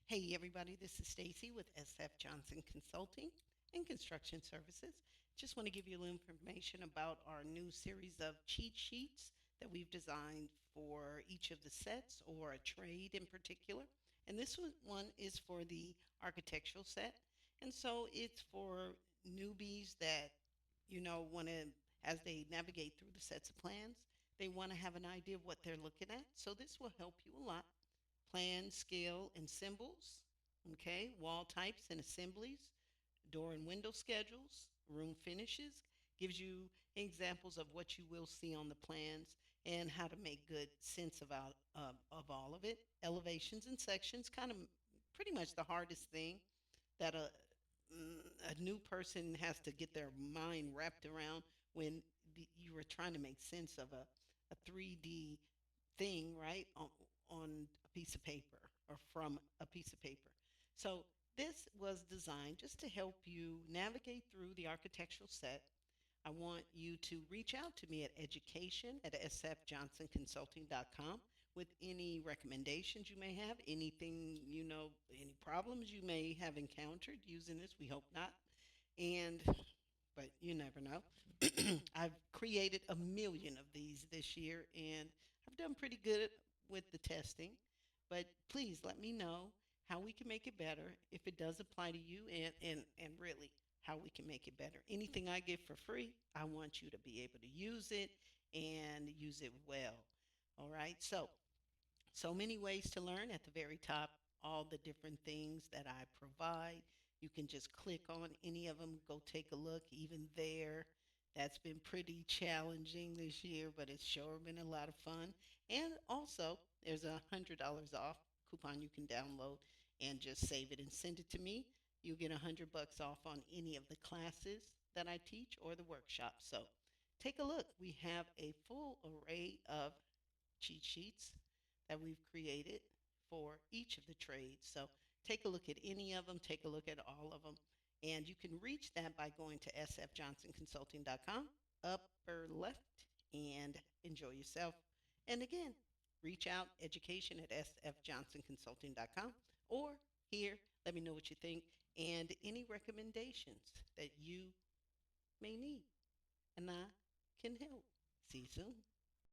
Hey everybody, this is Stacy with SF Johnson Consulting and Construction Services. Just want to give you a little information about our new series of cheat sheets that we've designed for each of the sets or a trade in particular. And this one is for the architectural set. And so it's for newbies that, want to, as they navigate through the sets of plans, they want to have an idea of what they're looking at. So this will help you a lot. Plan, scale, and symbols, okay, wall types and assemblies, door and window schedules, room finishes, gives you examples of what you will see on the plans and how to make good sense of all of it. Elevations and sections, kind of pretty much the hardest thing that a new person has to get their mind wrapped around when you are trying to make sense of a 3D thing, right, on a piece of paper or from a piece of paper. So this was designed just to help you navigate through the architectural set. I want you to reach out to me at education at sfjohnsonconsulting.com with any recommendations you may have, anything, any problems you may have encountered using this. We hope not. And but you never know. I've created a million of these this year and I've done pretty good with the testing. But please let me know how we can make it better if it does apply to you and really how we can make it better. Anything I give for free, I want you to be able to use it and use it well. All right. So many ways to learn at the very top, all the different things that I provide. You can just click on any of them, go take a look, even there. That's been pretty challenging this year, but it's sure been a lot of fun. And also, there's $100 off coupon you can download and just save it and send it to me. You'll get $100 off on any of the classes that I teach or the workshop. So take a look. We have a full array of cheat sheets that we've created for each of the trades. So take a look at any of them, take a look at all of them. And you can reach that by going to sfjohnsonconsulting.com, upper left, and enjoy yourself. And again, reach out education at sfjohnsonconsulting.com or here, let me know what you think and any recommendations that you may need. And I can help. See you soon.